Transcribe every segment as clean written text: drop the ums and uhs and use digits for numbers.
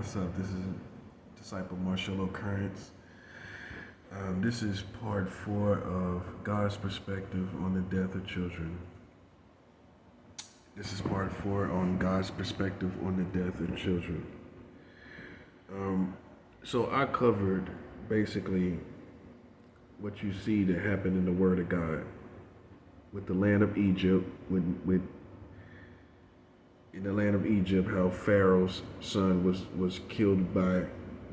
What's up? This is Disciple Marshall Occurrence. This is part 4 of God's perspective on the death of children. This is part 4 on God's perspective on the death of children. So I covered basically what you see that happened in the Word of God with the land of Egypt, with in the land of Egypt, how Pharaoh's son was killed by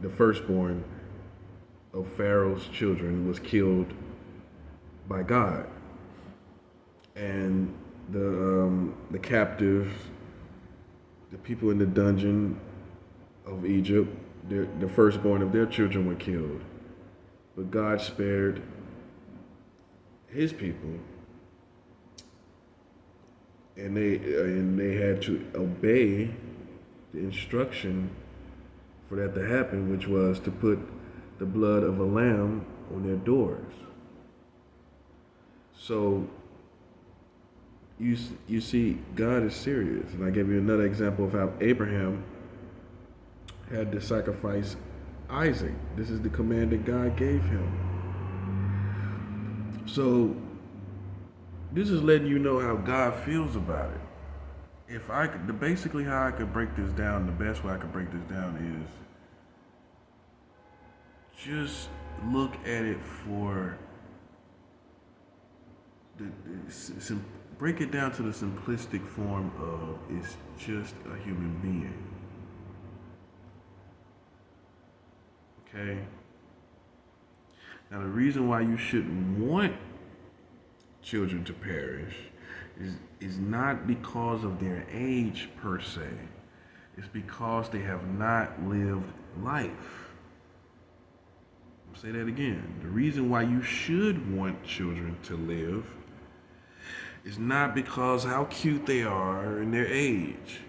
the firstborn of Pharaoh's children was killed by God, and the captives, the people in the dungeon of Egypt, the firstborn of their children were killed, but God spared His people, and they had to obey the instruction for that to happen, which was to put the blood of a lamb on their doors. So you see, God is serious. And I gave you another example of how Abraham had to sacrifice Isaac. This is the command that God gave him. So this is letting you know how God feels about it. If I could, basically how I could break this down, the best way I could break this down is just look at it for break it down to the simplistic form of it's just a human being. Okay? Now the reason why you shouldn't want children to perish is not because of their age per se. It's because they have not lived life. I'll say that again. The reason why you should want children to live is not because how cute they are and their age.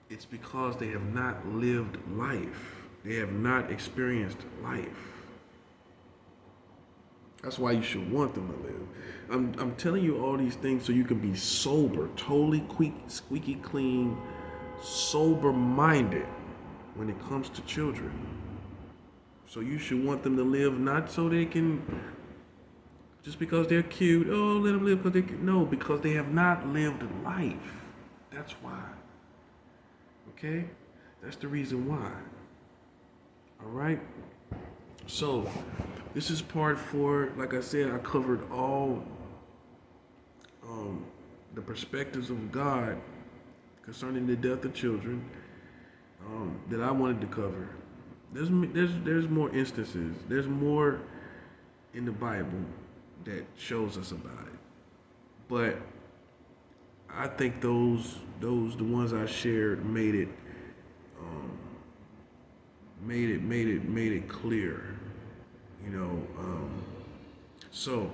It's because they have not lived life. They have not experienced life. That's why you should want them to live. I'm telling you all these things so you can be sober, totally squeaky clean, sober-minded when it comes to children. So you should want them to live not so they can, just because they're cute, oh, let them live because they're cute. No, because they have not lived life. That's why. Okay? That's the reason why. All right? So, this is part 4. Like I said, I covered all the perspectives of God concerning the death of children that I wanted to cover. There's more instances. There's more in the Bible that shows us about it. But I think the ones I shared made it clear. So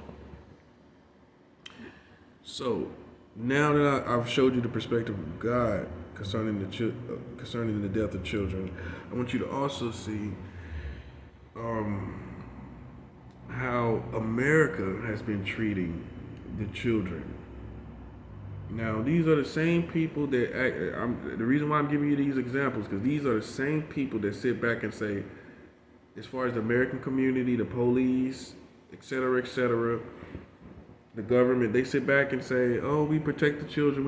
now that I've showed you the perspective of God concerning the death of children, I want you to also see how America has been treating the children. Now, these are the same people that the reason why I'm giving you these examples, because these are the same people that sit back and say, as far as the American community, the police, et cetera, the government, they sit back and say, oh, we protect the children.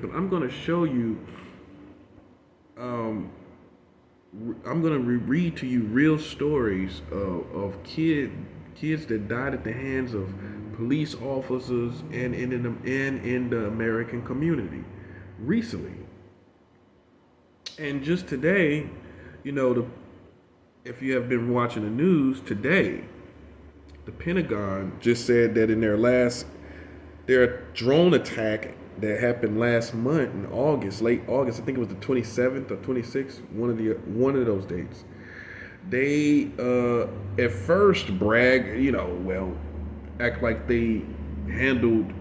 But I'm going to show you, I'm going to read to you real stories of kids that died at the hands of police officers and in the American community recently. And just today, if you have been watching the news today, the Pentagon just said that in their drone attack that happened last month in August, late August, I think it was the 27th or 26th, one of those dates. They at first act like they handled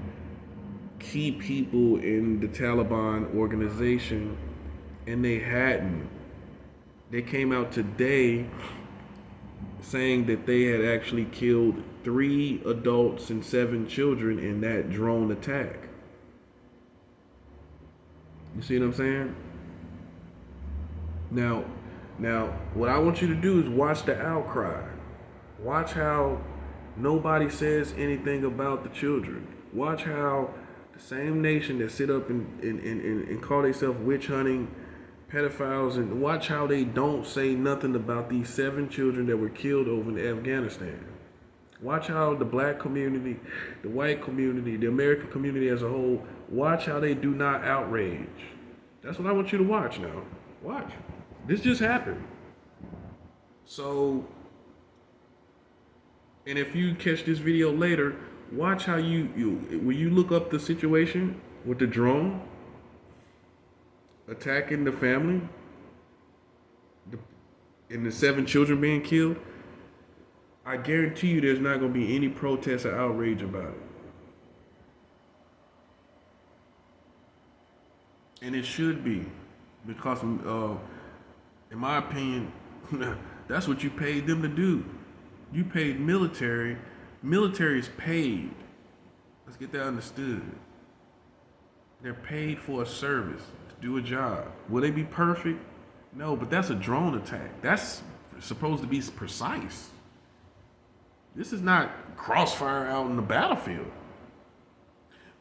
key people in the Taliban organization, and they hadn't. They came out today saying that they had actually killed 3 adults and 7 children in that drone attack. You see what I'm saying? Now, now, what I want you to do is watch the outcry. Watch how nobody says anything about the children. Watch how the same nation that sit up and call themselves witch hunting pedophiles, and watch how they don't say nothing about these 7 children that were killed over in Afghanistan. Watch how the black community, the white community, the American community as a whole, watch how they do not outrage. That's what I want you to watch now. Watch. This just happened. So, and if you catch this video later, watch how you when you look up the situation with the drone attacking the family, and the 7 children being killed, I guarantee you there's not going to be any protest or outrage about it. And it should be, because in my opinion, that's what you paid them to do. You paid military. Military is paid. Let's get that understood. They're paid for a service to do a job. Will they be perfect? No, but that's a drone attack. That's supposed to be precise. This is not crossfire out in the battlefield.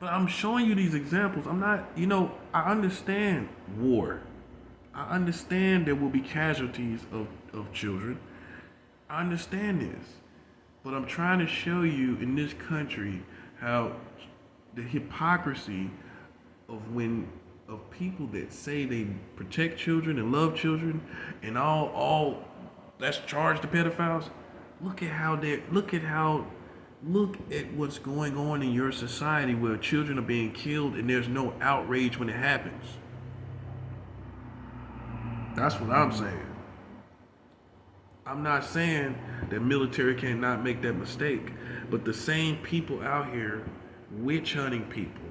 But I'm showing you these examples. I'm not, I understand war. I understand there will be casualties of children. I understand this. But I'm trying to show you in this country how the hypocrisy of people that say they protect children and love children and all that's charged to pedophiles. Look at what's going on in your society where children are being killed and there's no outrage when it happens. That's what I'm saying. I'm not saying that military cannot make that mistake, but the same people out here witch hunting people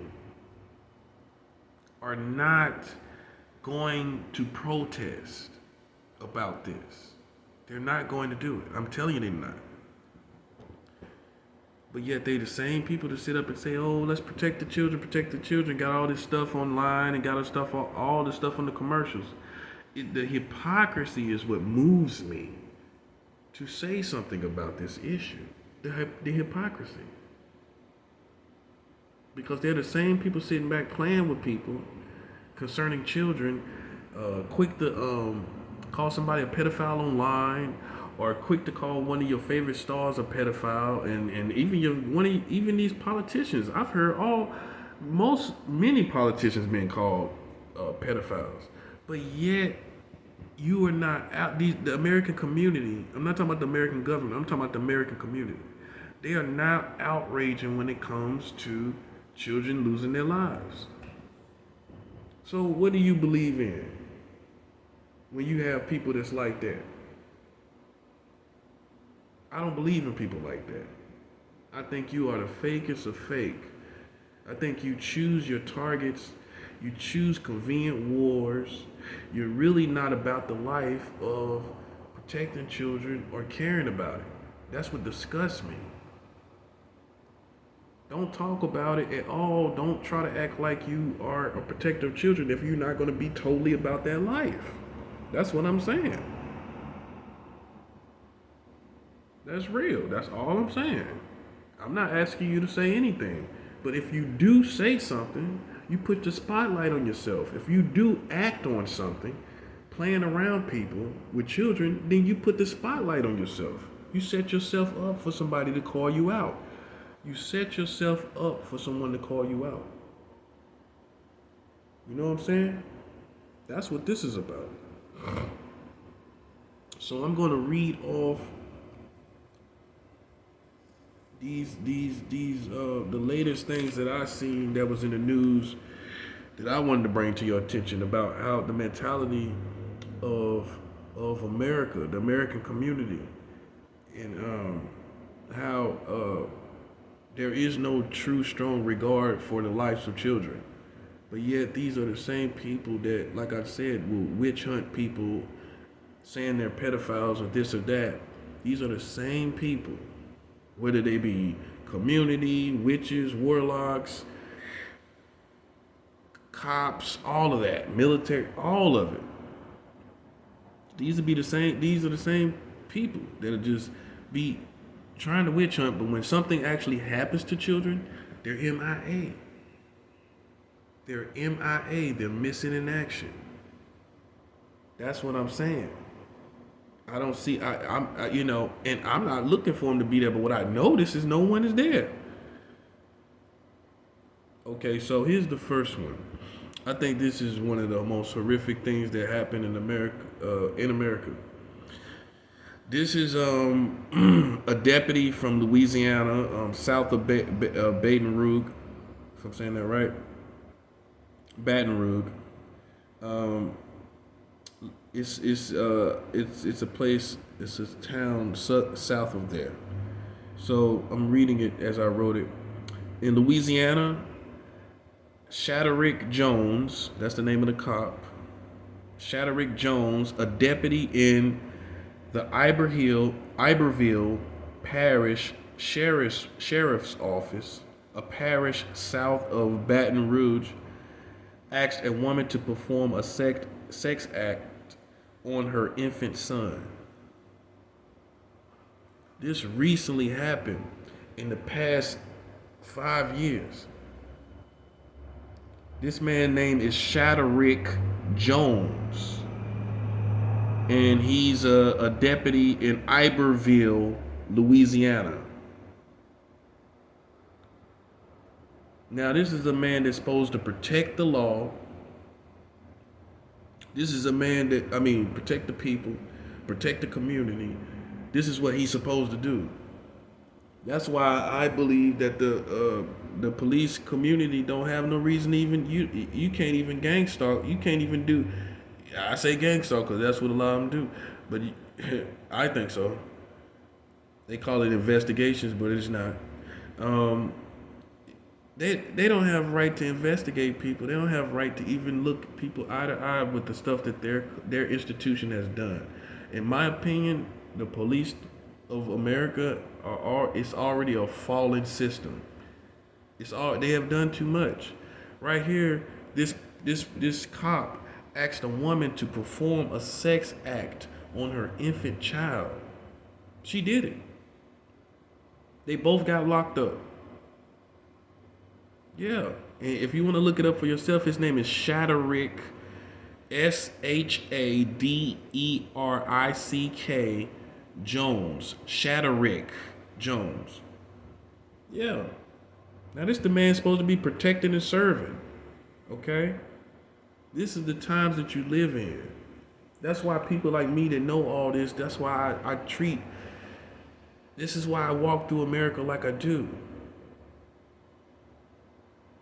are not going to protest about this. They're not going to do it. I'm telling you they're not. But yet they the same people that sit up and say, oh, let's protect the children, got all this stuff online and got all this stuff on the commercials. The hypocrisy is what moves me to say something about this issue. The hypocrisy. Because they're the same people sitting back playing with people concerning children, quick to call somebody a pedophile online, or quick to call one of your favorite stars a pedophile, and even these politicians. I've heard many politicians being called pedophiles, but yet you are not out. The American community. I'm not talking about the American government. I'm talking about the American community. They are not outraging when it comes to children losing their lives. So what do you believe in when you have people that's like that? I don't believe in people like that. I think you are the fakest of fake. I think you choose your targets. You choose convenient wars. You're really not about the life of protecting children or caring about it. That's what disgusts me. Don't talk about it at all. Don't try to act like you are a protector of children if you're not going to be totally about that life. That's what I'm saying. That's real. That's all I'm saying. I'm not asking you to say anything. But if you do say something, you put the spotlight on yourself. If you do act on something, playing around people with children, then you put the spotlight on yourself. You set yourself up for somebody to call you out. You set yourself up for someone to call you out. You know what I'm saying? That's what this is about. So I'm going to read off the latest things that I seen that was in the news that I wanted to bring to your attention about how the mentality of America, the American community, and how there is no true strong regard for the lives of children. But yet these are the same people that, like I said, will witch hunt people, saying they're pedophiles or this or that. These are the same people, whether they be community, witches, warlocks, cops, all of that, military, all of it. These would be the same. These are the same people that'll just be trying to witch hunt, but when something actually happens to children, they're MIA. They're MIA. They're missing in action. That's what I'm saying. I don't see. And I'm not looking for them to be there. But what I notice is no one is there. Okay, so here's the first one. I think this is one of the most horrific things that happened in America. This is a deputy from Louisiana, south of Baton Rouge. If I'm saying that right, Baton Rouge. It's a place. It's a town south of there. So I'm reading it as I wrote it. In Louisiana, Shadarick Jones, that's the name of the cop. Shadarick Jones, a deputy in the Iberville Parish Sheriff's Office, a parish south of Baton Rouge, asked a woman to perform a sex act on her infant son. This recently happened in the past 5 years. This man's name is Shadarick Jones. And he's a deputy in Iberville, Louisiana. Now, this is a man that's supposed to protect the law. This is a man protect the people, protect the community. This is what he's supposed to do. That's why I believe that the police community don't have no reason to even you can't even gang stalk. You can't even do. I say gang stalk because that's what a lot of them do, but I think so. They call it investigations, but it's not. They don't have right to investigate people. They don't have right to even look people eye to eye with the stuff that their institution has done. In my opinion, the police of America it's already a fallen system. They have done too much. Right here, this cop asked a woman to perform a sex act on her infant child. She did it. They both got locked up. Yeah. And if you want to look it up for yourself, his name is Shadarick, Shaderick Jones. Shadarick Jones. Yeah. Now this the man supposed to be protecting and serving. Okay? This is the times that you live in. That's why people like me that know all this, that's why this is why I walk through America like I do.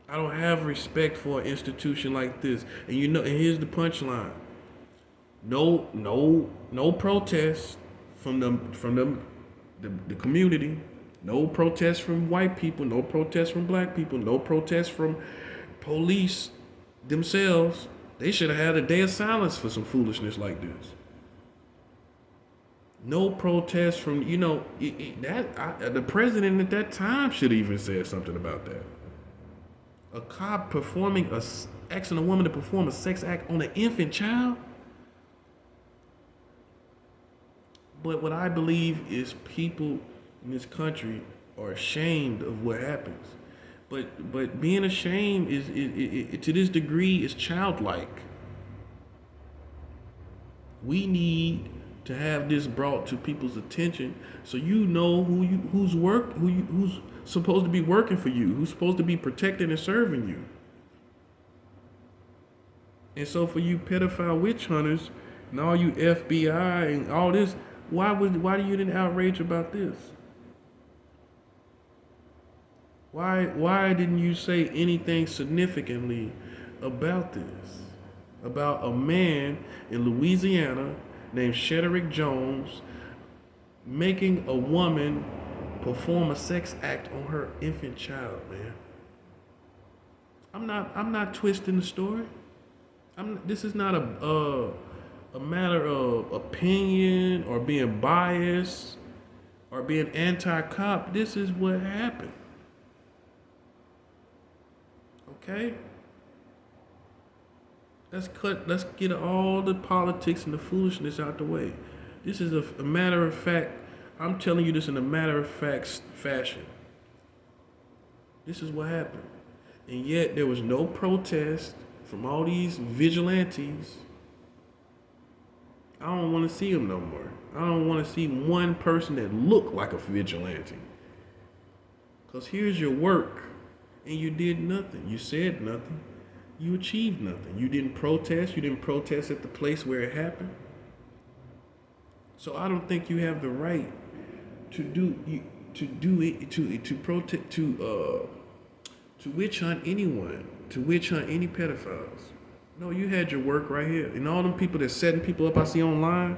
I don't have respect for an institution like this. And and here's the punchline. No protest from the community. No protest from white people, no protest from black people, no protest from police themselves. They should have had a day of silence for some foolishness like this. No protest from, the president at that time should have even said something about that. A cop asking a woman to perform a sex act on an infant child? But what I believe is people in this country are ashamed of what happens. But being ashamed is to this degree is childlike. We need to have this brought to people's attention so you know who's supposed to be working for you, who's supposed to be protecting and serving you. And so for you pedophile witch hunters and all you FBI and all this, why do you didn't outrage about this? Why didn't you say anything significantly about this? About a man in Louisiana named Shadarick Jones making a woman perform a sex act on her infant child, man. I'm not twisting the story. This is not a matter of opinion or being biased or being anti-cop. This is what happened. Okay? Let's get all the politics and the foolishness out the way. This is a matter of fact. I'm telling you this in a matter of fact fashion. This is what happened. And yet there was no protest from all these vigilantes. I don't want to see them no more. I don't want to see one person that looked like a vigilante. Because here's your work, and you did nothing. You said nothing. You achieved nothing. You didn't protest. You didn't protest at the place where it happened. So I don't think you have the right to witch hunt anyone, to witch hunt any pedophiles. No, you had your work right here. And all them people that setting people up I see online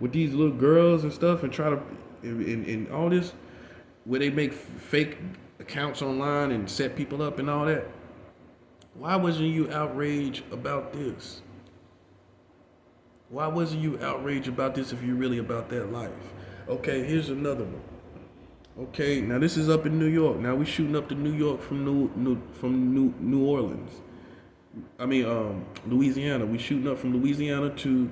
with these little girls and stuff and try to and all this where they make fake accounts online and set people up and all that. Why wasn't you outraged about this? Why wasn't you outraged about this if you're really about that life? Okay, here's another one. Okay, now this is up in New York. Now we shooting up to New York from New Orleans. Louisiana. We shooting up from Louisiana to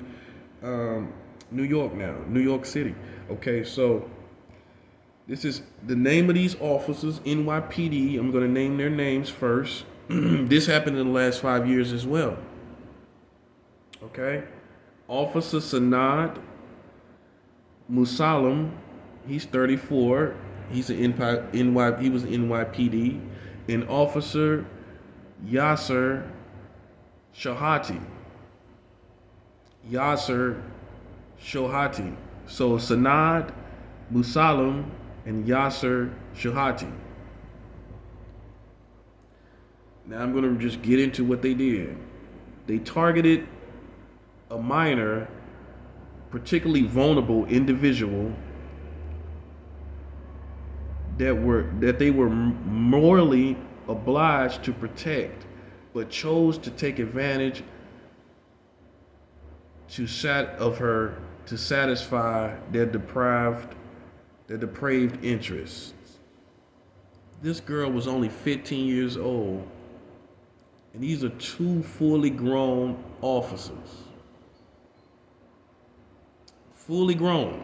New York now, New York City. Okay, so this is the name of these officers, NYPD. I'm going to name their names first. This happened in the last 5 years as well. Okay, Officer Sanad Musalam, he's 34. He was NYPD. And Officer Yasser Shohati. So Sanad Musalam and Yasser Shohati. Now I'm going to just get into what they did. They targeted a minor, particularly vulnerable individual that they were morally obliged to protect, but chose to take advantage to satisfy their depraved interests. This girl was only 15 years old, and these are two fully grown officers. Fully grown.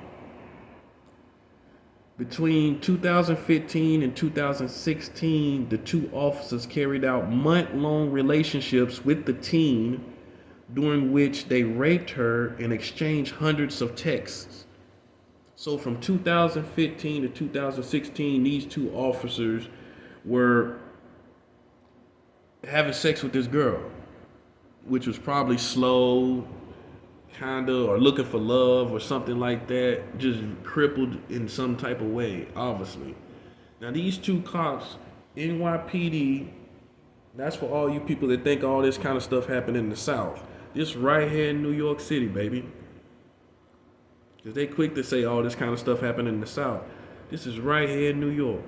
Between 2015 and 2016, the two officers carried out month-long relationships with the teen, during which they raped her and exchanged hundreds of texts. So from 2015 to 2016, these two officers were having sex with this girl, which was probably slow, or looking for love or something like that, just crippled in some type of way, obviously. Now these two cops, NYPD, that's for all you people that think all this kind of stuff happened in the South. This right here in New York City, baby. Because they quick to say all this kind of stuff happened in the South. This is right here in New York.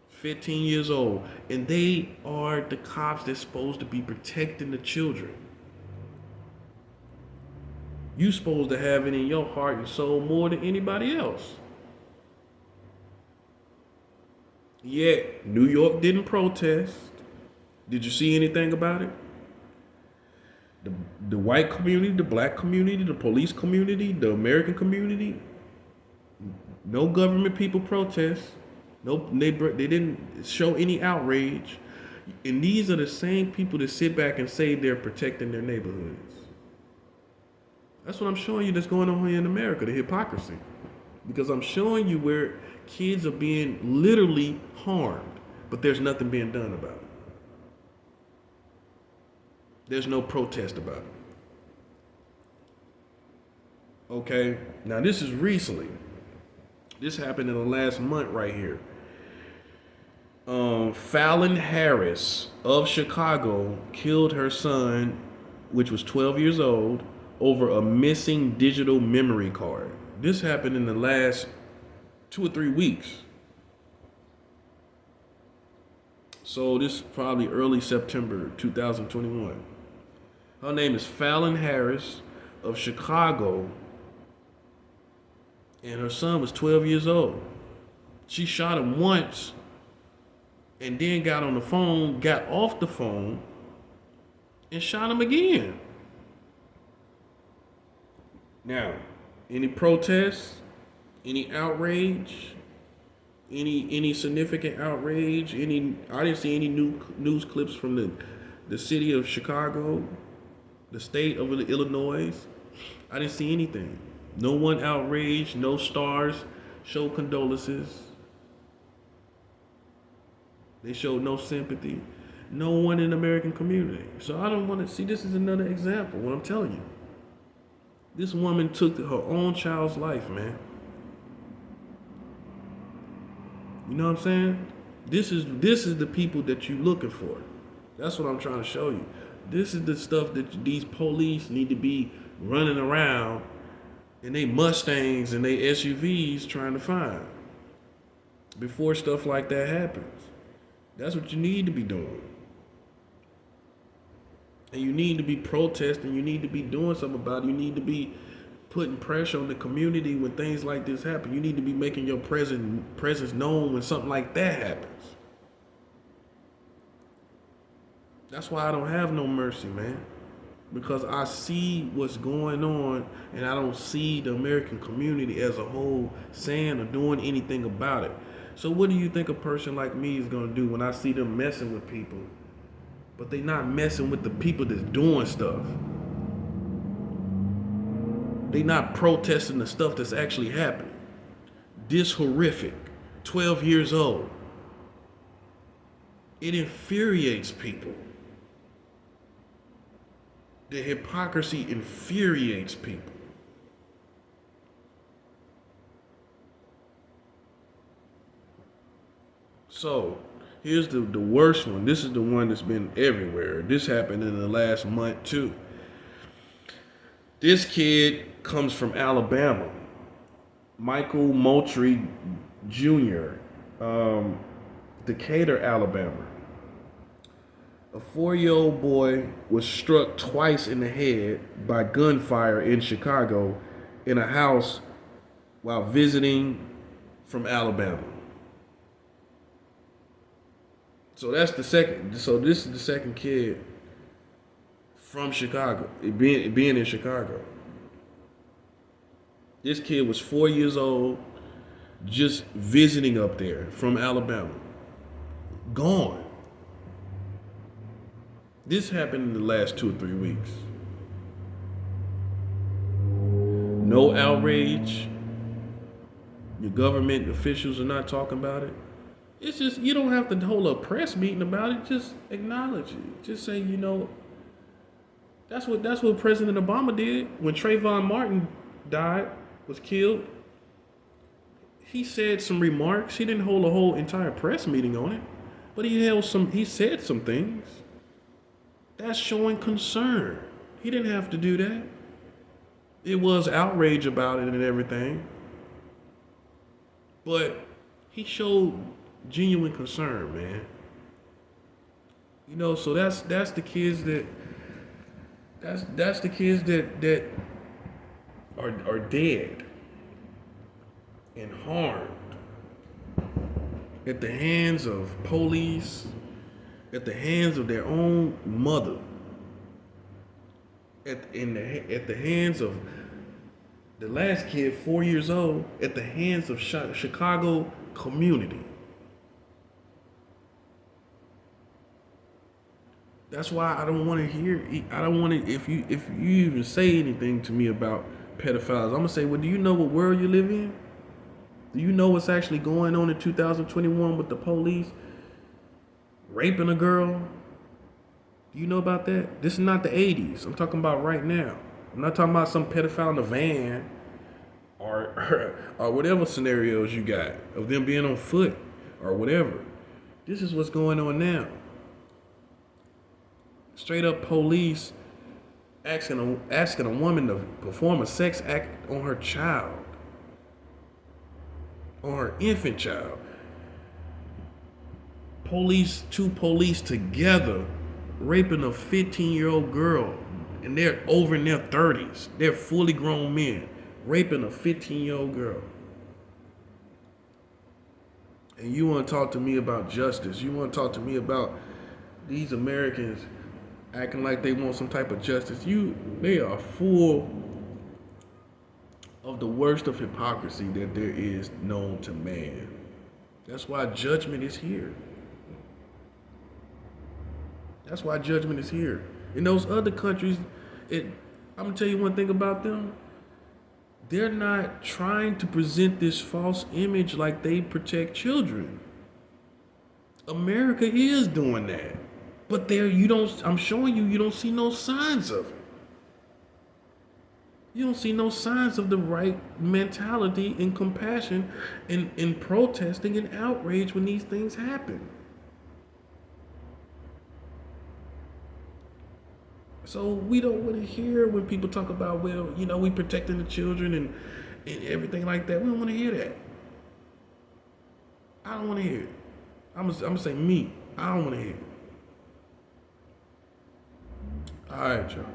15 years old. And they are the cops that's supposed to be protecting the children. You supposed to have it in your heart and soul more than anybody else. Yet, New York didn't protest. Did you see anything about it? The white community, the black community, the police community, the American community, no government people protest. No, they didn't show any outrage. And these are the same people that sit back and say they're protecting their neighborhoods. That's what I'm showing you that's going on here in America, the hypocrisy. Because I'm showing you where kids are being literally harmed, but there's nothing being done about it. There's no protest about it. Okay, now this is recently. This happened in the last month right here. Fallon Harris of Chicago killed her son, which was 12 years old, over a missing digital memory card. This happened in the last 2 or 3 weeks. So this is probably early September 2021. Her name is Fallon Harris of Chicago, and her son was 12 years old. She shot him once and then got off the phone, and shot him again. Now, any protests, any outrage, any significant outrage, I didn't see any new news clips from the city of Chicago, the state of Illinois. I didn't see anything. No one outraged, no stars showed condolences. They showed no sympathy. No one in the American community. So I don't want to see, this is another example, what I'm telling you. This woman took her own child's life, man. You know what I'm saying? This is the people that you're looking for. That's what I'm trying to show you. This is the stuff that these police need to be running around in they Mustangs and they SUVs trying to find before stuff like that happens. That's what you need to be doing. And you need to be protesting. You need to be doing something about it. You need to be putting pressure on the community when things like this happen. You need to be making your presence known when something like that happens. That's why I don't have no mercy, man. Because I see what's going on and I don't see the American community as a whole saying or doing anything about it. So what do you think a person like me is going to do when I see them messing with people, but they not messing with the people that's doing stuff? They not protesting the stuff that's actually happening. This horrific, 12 years old. It infuriates people. The hypocrisy infuriates people. So, here's the worst one. This is the one that's been everywhere. This happened in the last month too. This kid comes from Alabama. Michael Moultrie Jr., Decatur, Alabama. A 4-year-old boy was struck twice in the head by gunfire in Chicago in a house while visiting from Alabama. So this is the second kid from Chicago, being in Chicago. This kid was 4 years old, just visiting up there from Alabama. Gone. This happened in the last 2 or 3 weeks. No outrage. Your government officials are not talking about it. It's just, you don't have to hold a press meeting about it. Just acknowledge it. Just say, that's what President Obama did when Trayvon Martin was killed. He said some remarks. He didn't hold a whole entire press meeting on it, but he said some things. That's showing concern. He didn't have to do that. It was outrage about it and everything, but he showed genuine concern, man. So that's the kids that's the kids that are dead and harmed at the hands of police, at the hands of their own mother, at the hands of the last kid, 4 years old, at the hands of Chicago community. That's why I don't want to hear. I don't want to. If you even say anything to me about pedophiles, I'm gonna say, well, do you know what world you live in? Do you know what's actually going on in 2021 with the police raping a girl? Do you know about that? This is not the 80s. I'm talking about right now. I'm not talking about some pedophile in the van or whatever scenarios you got of them being on foot or whatever. This is what's going on now. Straight up police asking a woman to perform a sex act on her child, on her infant child. Two police together raping a 15-year-old girl, and they're over in their 30s. They're fully grown men raping a 15-year-old girl. And you want to talk to me about justice? You want to talk to me about these Americans acting like they want some type of justice. They are full of the worst of hypocrisy that there is known to man. That's why judgment is here. That's why judgment is here. In those other countries, I'm gonna tell you one thing about them. They're not trying to present this false image like they protect children. America is doing that. But I'm showing you don't see no signs of it. You don't see no signs of the right mentality and compassion in protesting and outrage when these things happen. So we don't want to hear when people talk about, well, we protecting the children and everything like that. We don't want to hear that. I don't want to hear it. I'm gonna say me. I don't want to hear it. All right, y'all.